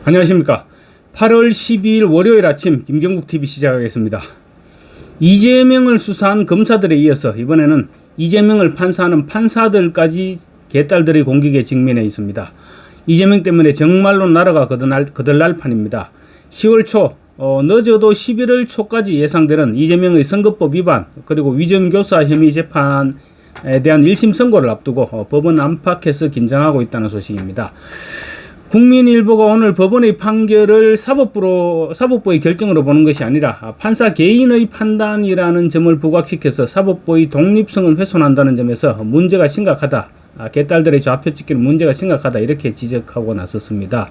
안녕하십니까. 8월 12일 월요일 아침 김경국TV 시작하겠습니다. 이재명을 수사한 검사들에 이어서 이번에는 이재명을 판사하는 판사들까지 개딸들의 공격에 직면해 있습니다. 이재명 때문에 정말로 나라가 거덜날 판입니다. 10월 초 늦어도 11월 초까지 예상되는 이재명의 선거법 위반 그리고 위정교사 혐의 재판에 대한 1심 선고를 앞두고 법원 안팎에서 긴장하고 있다는 소식입니다. 국민일보가 오늘 법원의 판결을 사법부의 결정으로 보는 것이 아니라 판사 개인의 판단이라는 점을 부각시켜서 사법부의 독립성을 훼손한다는 점에서 문제가 심각하다. 개딸들의 좌표찍기는 문제가 심각하다. 이렇게 지적하고 나섰습니다.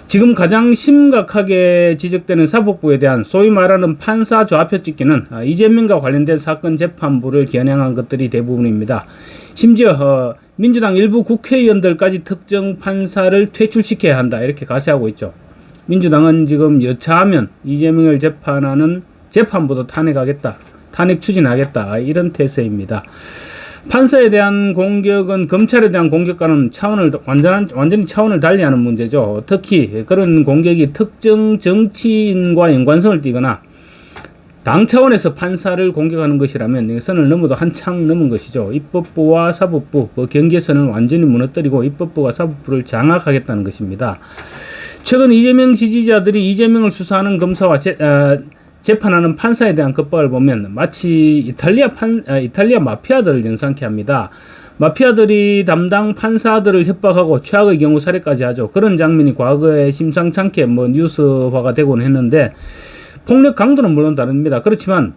지금 가장 심각하게 지적되는 사법부에 대한 소위 말하는 판사 좌표찍기는 이재명과 관련된 사건 재판부를 겨냥한 것들이 대부분입니다. 심지어 민주당 일부 국회의원들까지 특정 판사를 퇴출시켜야 한다. 이렇게 가세하고 있죠. 민주당은 지금 여차하면 이재명을 재판하는 재판부도 탄핵하겠다. 탄핵 추진하겠다. 이런 태세입니다. 판사에 대한 공격은 검찰에 대한 공격과는 완전히 차원을 달리하는 문제죠. 특히 그런 공격이 특정 정치인과 연관성을 띠거나 당 차원에서 판사를 공격하는 것이라면 선을 넘어도 한창 넘은 것이죠. 입법부와 사법부 그 경계선을 완전히 무너뜨리고 입법부가 사법부를 장악하겠다는 것입니다. 최근 이재명 지지자들이 이재명을 수사하는 검사와 재판하는 판사에 대한 겁박을 보면 마치 이탈리아 마피아들을 연상케 합니다. 마피아들이 담당 판사들을 협박하고 최악의 경우 살해까지 하죠. 그런 장면이 과거에 심상찮게 뉴스화가 되곤 했는데 폭력 강도는 물론 다릅니다. 그렇지만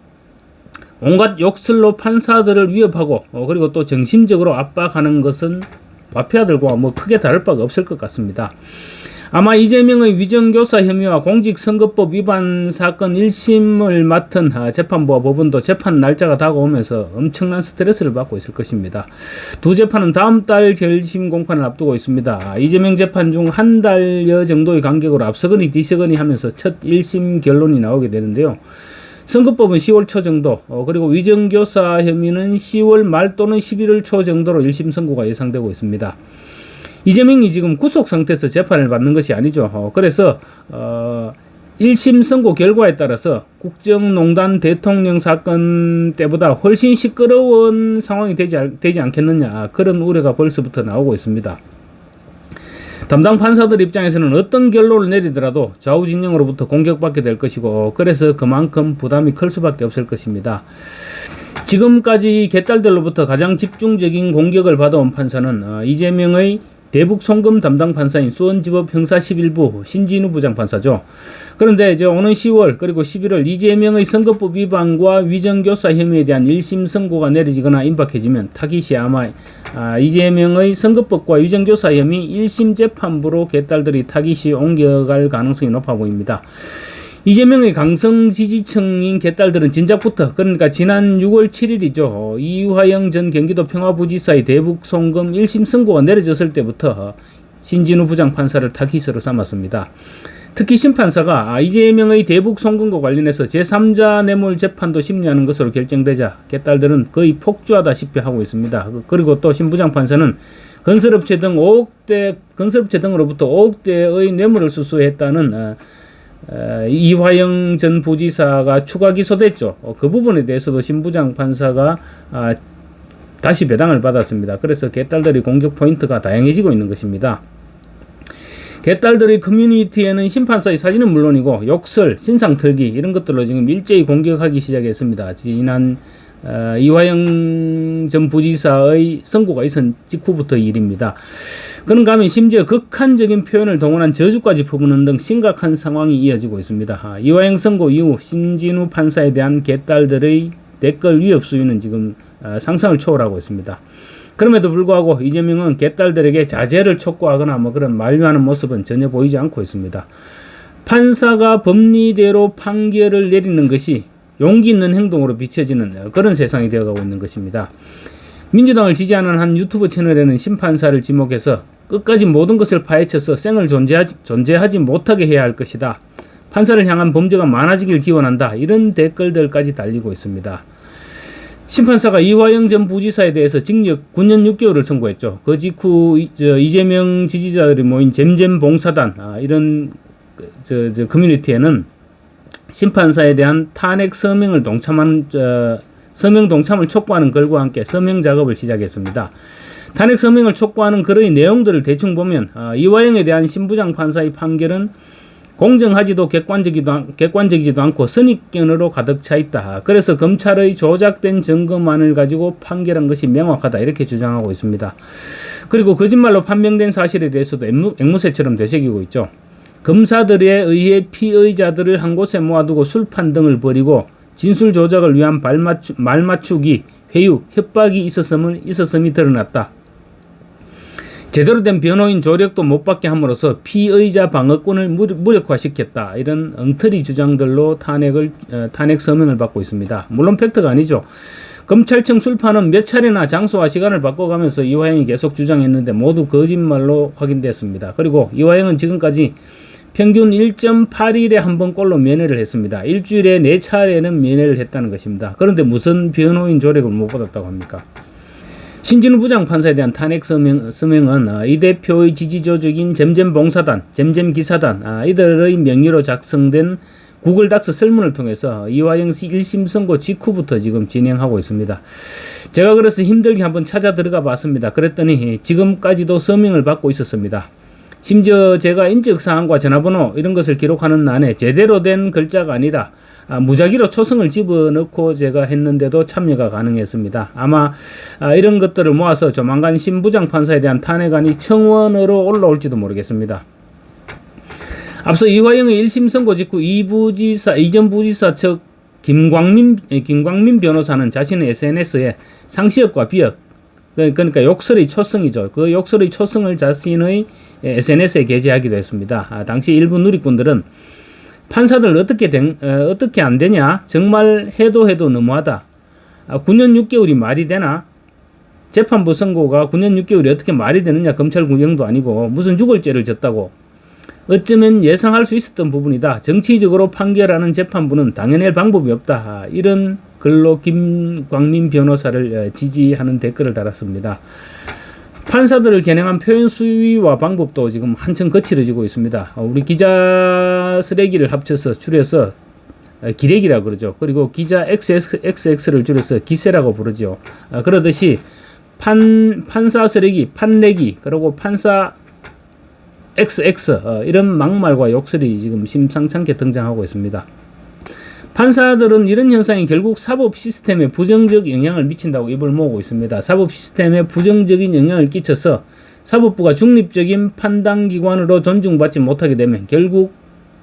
온갖 욕설로 판사들을 위협하고 그리고 또 정신적으로 압박하는 것은 마피아들과 크게 다를 바가 없을 것 같습니다. 아마 이재명의 위정교사 혐의와 공직선거법 위반 사건 1심을 맡은 재판부와 법원도 재판 날짜가 다가오면서 엄청난 스트레스를 받고 있을 것입니다. 두 재판은 다음 달 결심 공판을 앞두고 있습니다. 이재명 재판 중 한 달여 정도의 간격으로 앞서거니 뒤서거니 하면서 첫 1심 결론이 나오게 되는데요. 선거법은 10월 초 정도, 그리고 위정교사 혐의는 10월 말 또는 11월 초 정도로 1심 선고가 예상되고 있습니다. 이재명이 지금 구속 상태에서 재판을 받는 것이 아니죠. 그래서 1심 선고 결과에 따라서 국정농단 대통령 사건 때보다 훨씬 시끄러운 상황이 되지 않겠느냐, 그런 우려가 벌써부터 나오고 있습니다. 담당 판사들 입장에서는 어떤 결론을 내리더라도 좌우 진영으로부터 공격받게 될 것이고 그래서 그만큼 부담이 클 수밖에 없을 것입니다. 지금까지 개딸들로부터 가장 집중적인 공격을 받아온 판사는 이재명의 대북 송금 담당 판사인 수원지법 형사 11부 신진우 부장판사죠. 그런데 이제 오는 10월 그리고 11월 이재명의 선거법 위반과 위정교사 혐의에 대한 1심 선고가 내려지거나 임박해지면 타깃이 아마 이재명의 선거법과 위정교사 혐의 1심 재판부로 개딸들이 타깃이 옮겨갈 가능성이 높아 보입니다. 이재명의 강성 지지층인 개딸들은 진작부터, 그러니까 지난 6월 7일이죠. 이화영 전 경기도 평화부지사의 대북 송금 1심 선고가 내려졌을 때부터 신진우 부장판사를 타깃으로 삼았습니다. 특히 심판사가 이재명의 대북 송금과 관련해서 제3자 뇌물 재판도 심리하는 것으로 결정되자 개딸들은 거의 폭주하다시피 하고 있습니다. 그리고 또 신 부장판사는 건설업체 등으로부터 5억대의 뇌물을 수수했다는 이화영 전 부지사가 추가 기소됐죠. 그 부분에 대해서도 신부장 판사가 다시 배당을 받았습니다. 그래서 개딸들의 공격 포인트가 다양해지고 있는 것입니다. 개딸들의 커뮤니티에는 심판사의 사진은 물론이고 욕설, 신상 털기 이런 것들로 지금 일제히 공격하기 시작했습니다. 지난 이화영 전 부지사의 선고가 있은 직후부터 일입니다. 그런가 하면 심지어 극한적인 표현을 동원한 저주까지 퍼붓는 등 심각한 상황이 이어지고 있습니다. 이화영 선고 이후 신진우 판사에 대한 개딸들의 댓글 위협 수위는 지금 상상을 초월하고 있습니다. 그럼에도 불구하고 이재명은 개딸들에게 자제를 촉구하거나 그런 만류하는 모습은 전혀 보이지 않고 있습니다. 판사가 법리대로 판결을 내리는 것이 용기 있는 행동으로 비춰지는 그런 세상이 되어가고 있는 것입니다. 민주당을 지지하는 한 유튜브 채널에는 심판사를 지목해서 끝까지 모든 것을 파헤쳐서 생을 존재하지 못하게 해야 할 것이다. 판사를 향한 범죄가 많아지길 기원한다. 이런 댓글들까지 달리고 있습니다. 심판사가 이화영 전 부지사에 대해서 징역 9년 6개월을 선고했죠. 그 직후 이재명 지지자들이 모인 잼잼 봉사단 이런 커뮤니티에는 심판사에 대한 탄핵 서명 동참을 촉구하는 글과 함께 서명 작업을 시작했습니다. 탄핵 서명을 촉구하는 글의 내용들을 대충 보면 이화영에 대한 신부장 판사의 판결은 공정하지도 객관적이지도 않고 선입견으로 가득 차 있다. 그래서 검찰의 조작된 증거만을 가지고 판결한 것이 명확하다. 이렇게 주장하고 있습니다. 그리고 거짓말로 판명된 사실에 대해서도 앵무새처럼 되새기고 있죠. 검사들에 의해 피의자들을 한 곳에 모아두고 술판 등을 벌이고 진술 조작을 위한 말맞추기, 회유, 협박이 있었음이 드러났다. 제대로 된 변호인 조력도 못 받게 함으로써 피의자 방어권을 무력화시켰다. 이런 엉터리 주장들로 탄핵 서명을 받고 있습니다. 물론 팩트가 아니죠. 검찰청 술판은 몇 차례나 장소와 시간을 바꿔가면서 이화영이 계속 주장했는데 모두 거짓말로 확인됐습니다. 그리고 이화영은 지금까지 평균 1.8일에 한 번꼴로 면회를 했습니다. 일주일에 4차례는 면회를 했다는 것입니다. 그런데 무슨 변호인 조력을 못 받았다고 합니까? 신진우 부장판사에 대한 탄핵 서명은 이 대표의 지지조직인 잼잼봉사단, 잼잼기사단 이들의 명의로 작성된 구글 닥스 설문을 통해서 이화영 씨 1심 선고 직후부터 지금 진행하고 있습니다. 제가 그래서 힘들게 한번 찾아 들어가 봤습니다. 그랬더니 지금까지도 서명을 받고 있었습니다. 심지어 제가 인적사항과 전화번호 이런 것을 기록하는 란에 제대로 된 글자가 아니라 무작위로 초성을 집어넣고 제가 했는데도 참여가 가능했습니다. 아마 이런 것들을 모아서 조만간 신부장 판사에 대한 탄핵안이 청원으로 올라올지도 모르겠습니다. 앞서 이화영의 1심 선고 직후 이전 부지사 측 김광민 변호사는 자신의 SNS에 상시역과 비역, 그러니까 욕설의 초성이죠. 그 욕설의 초성을 자신의 SNS에 게재하기도 했습니다. 당시 일부 누리꾼들은 판사들 어떻게 안 되냐? 정말 해도 너무하다. 9년 6개월이 말이 되나? 재판부 선고가 9년 6개월이 어떻게 말이 되느냐? 검찰 구형도 아니고 무슨 죽을 죄를 졌다고. 어쩌면 예상할 수 있었던 부분이다. 정치적으로 판결하는 재판부는 당연할 방법이 없다. 이런 글로 김광민 변호사를 지지하는 댓글을 달았습니다. 판사들을 겨냥한 표현 수위와 방법도 지금 한층 거칠어지고 있습니다. 우리 기자 쓰레기를 합쳐서 줄여서 기레기라고 그러죠. 그리고 기자 XX를 줄여서 기세라고 부르죠. 그러듯이 판사 쓰레기, 판내기, 그리고 판사 XX 이런 막말과 욕설이 지금 심상찮게 등장하고 있습니다. 판사들은 이런 현상이 결국 사법 시스템에 부정적 영향을 미친다고 입을 모으고 있습니다. 사법 시스템에 부정적인 영향을 끼쳐서 사법부가 중립적인 판단기관으로 존중받지 못하게 되면 결국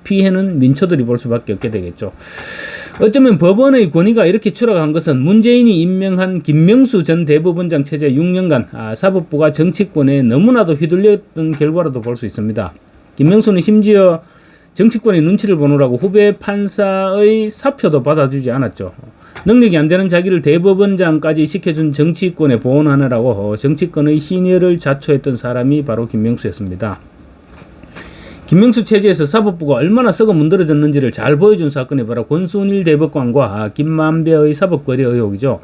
피해는 민초들이 볼 수밖에 없게 되겠죠. 어쩌면 법원의 권위가 이렇게 추락한 것은 문재인이 임명한 김명수 전 대법원장 체제 6년간 사법부가 정치권에 너무나도 휘둘렸던 결과라도 볼 수 있습니다. 김명수는 심지어 정치권의 눈치를 보느라고 후배 판사의 사표도 받아주지 않았죠. 능력이 안 되는 자기를 대법원장까지 시켜준 정치권에 보온하느라고 정치권의 신여를 자초했던 사람이 바로 김명수였습니다. 김명수 체제에서 사법부가 얼마나 썩어 문드러졌는지를 잘 보여준 사건이 바로 권순일 대법관과 김만배의 사법거래 의혹이죠.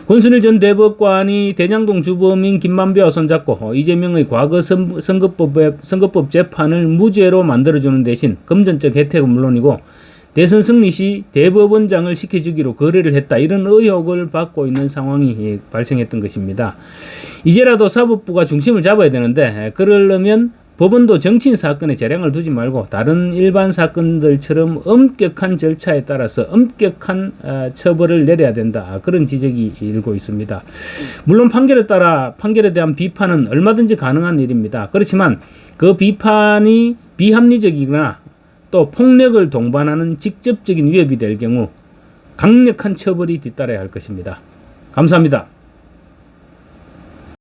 권순일 전 대법관이 대장동 주범인 김만배와 손잡고 이재명의 과거 선거법 재판을 무죄로 만들어주는 대신 금전적 혜택은 물론이고 대선 승리 시 대법원장을 시켜주기로 거래를 했다. 이런 의혹을 받고 있는 상황이 발생했던 것입니다. 이제라도 사법부가 중심을 잡아야 되는데 그러려면 법원도 정치인 사건에 재량을 두지 말고 다른 일반 사건들처럼 엄격한 절차에 따라서 엄격한 처벌을 내려야 된다. 그런 지적이 일고 있습니다. 물론 판결에 대한 비판은 얼마든지 가능한 일입니다. 그렇지만 그 비판이 비합리적이거나 또 폭력을 동반하는 직접적인 위협이 될 경우 강력한 처벌이 뒤따라야 할 것입니다. 감사합니다.